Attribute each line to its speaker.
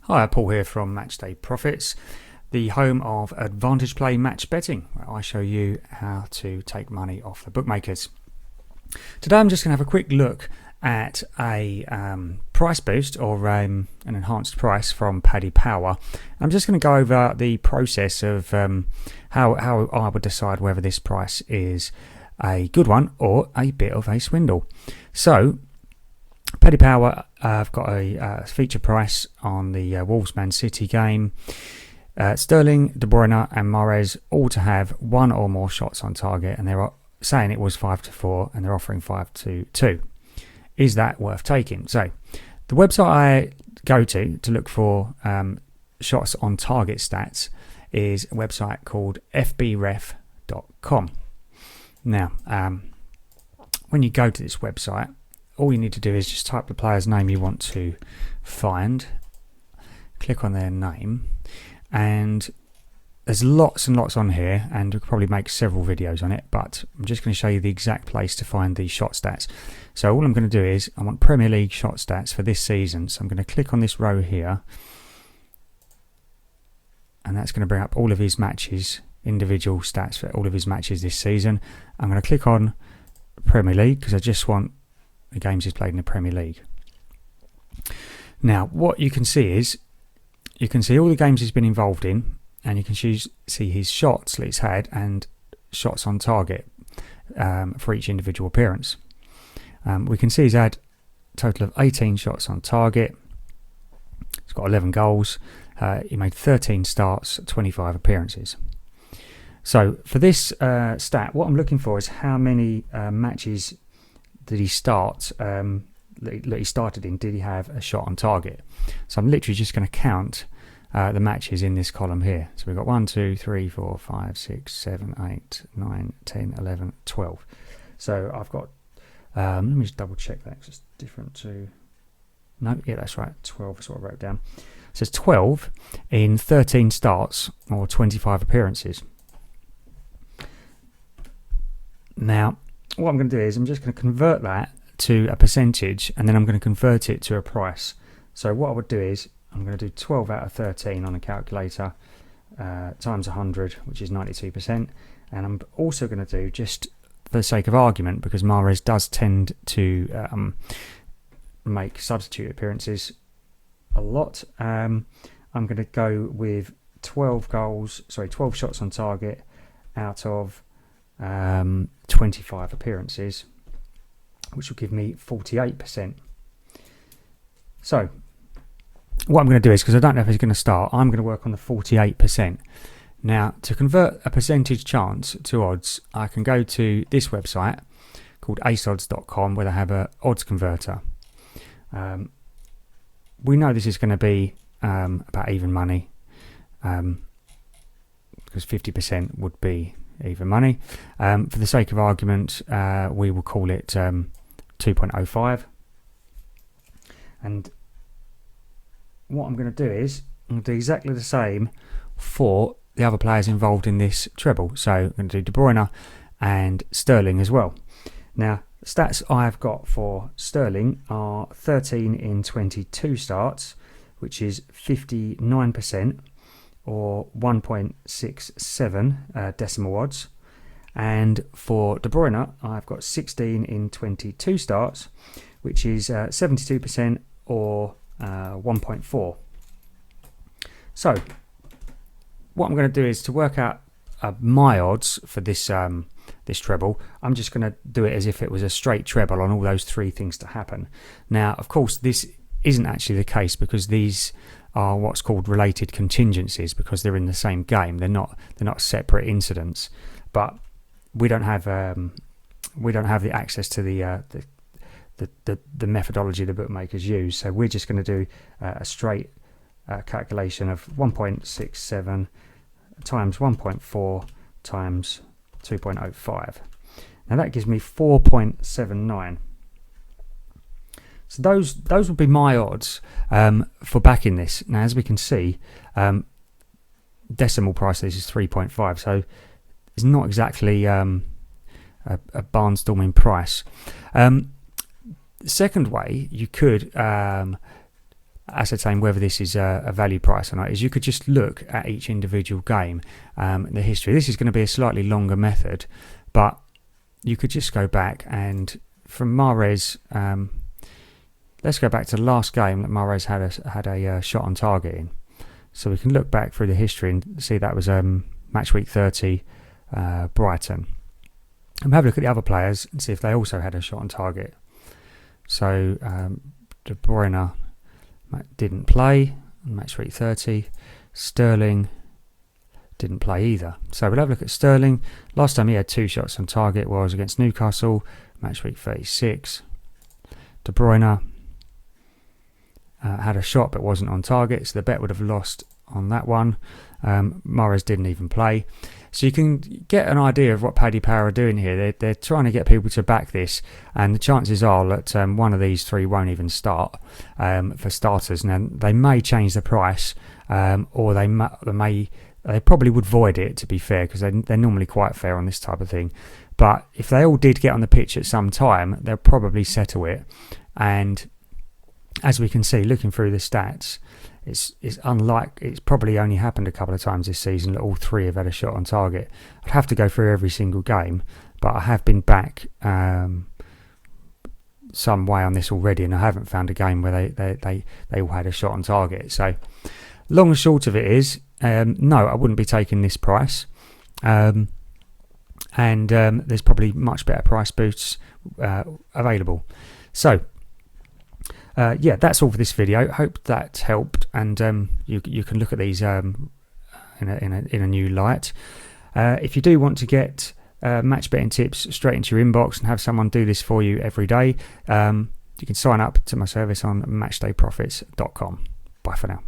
Speaker 1: Hi, Paul here from Matchday Profits, the home of Advantage Play Match Betting, where I show you how to take money off the bookmakers. Today I'm just going to have a quick look at a price boost or an enhanced price from PaddyPower. I'm just going to go over the process of how I would decide whether this price is a good one or a bit of a swindle. So PaddyPower have got a feature price on the Wolves Man City game. Sterling, De Bruyne and Mahrez all to have one or more shots on target, and they're saying it was 5-4 and they're offering 5-2. Is that worth taking? So the website I go to look for shots on target stats is a website called fbref.com. Now, when you go to this website, all you need to do is just type the player's name you want to find, click on their name, and there's lots and lots on here, and we could probably make several videos on it, but I'm just going to show you the exact place to find the shot stats. So all I'm going to do is, I want Premier League shot stats for this season, so I'm going to click on this row here, and that's going to bring up all of his matches, individual stats for all of his matches this season. I'm going to click on Premier League because I just want the games he's played in the Premier League. Now, what you can see is, you can see all the games he's been involved in, and you can see his shots that he's had and shots on target for each individual appearance. We can see he's had a total of 18 shots on target. He's got 11 goals. He made 13 starts, 25 appearances. So for this stat, what I'm looking for is how many matches did he start, that he started in, did he have a shot on target? So I'm literally just going to count the matches in this column here. So we've got 1, 2, 3, 4, 5, 6, 7, 8, 9, 10, 11, 12. So I've got, let me just double check that because it's different to, no, yeah, that's right, 12 is what I wrote down. It says 12 in 13 starts or 25 appearances. Now, what I'm going to do is I'm just going to convert that to a percentage, and then I'm going to convert it to a price. So what I would do is I'm going to do 12 out of 13 on a calculator times 100, which is 92%. And I'm also going to do, just for the sake of argument, because Mahrez does tend to make substitute appearances a lot, I'm going to go with 12 shots on target out of 25 appearances, which will give me 48%. So what I'm going to do is, because I don't know if he's going to start, I'm going to work on the 48%. Now, to convert a percentage chance to odds, I can go to this website called aceodds.com, where they have a odds converter. We know this is going to be about even money, because 50% would be even money. For the sake of argument, we will call it 2.05. And what I'm going to do is, I'm going to do exactly the same for the other players involved in this treble. So I'm going to do De Bruyne and Sterling as well. Now, the stats I've got for Sterling are 13 in 22 starts, which is 59%. or 1.67 decimal odds. And for De Bruyne, I've got 16 in 22 starts, which is 72% or 1.4. So what I'm going to do is, to work out my odds for this this treble, I'm just going to do it as if it was a straight treble on all those three things to happen. Now, of course, this isn't actually the case, because these are what's called related contingencies, because they're in the same game. They're not separate incidents. But we don't have the access to the methodology the bookmakers use. So we're just going to do a straight calculation of 1.67 times 1.4 times 2.05. Now that gives me 4.79. So those would be my odds for backing this. Now, as we can see, decimal price of this is 3.5, so it's not exactly a barnstorming price. Second way, you could ascertain whether this is a value price or not is you could just look at each individual game, the history. This is going to be a slightly longer method, but you could just go back and from Mahrez, let's go back to the last game that Mahrez had a shot on target in. So we can look back through the history and see that was match week 30 Brighton. And have a look at the other players and see if they also had a shot on target. So De Bruyne didn't play on match week 30. Sterling didn't play either. So we'll have a look at Sterling. Last time he had 2 shots on target was against Newcastle, match week 36. De Bruyne had a shot but wasn't on target, so the bet would have lost on that one. Mahrez didn't even play. So you can get an idea of what PaddyPower are doing here. They're trying to get people to back this, and the chances are that one of these 3 won't even start for starters. Now they may change the price, or they probably would void it, to be fair, because they're normally quite fair on this type of thing. But if they all did get on the pitch at some time, they'll probably settle it. And as we can see, looking through the stats, it's probably only happened a couple of times this season that all 3 have had a shot on target. I'd have to go through every single game, but I have been back some way on this already, and I haven't found a game where they all had a shot on target. So long and short of it is, no, I wouldn't be taking this price. And there's probably much better price boosts available. So yeah, that's all for this video. Hope that helped, and you can look at these in a new light. If you do want to get match betting tips straight into your inbox and have someone do this for you every day, you can sign up to my service on matchdayprofits.com. Bye for now.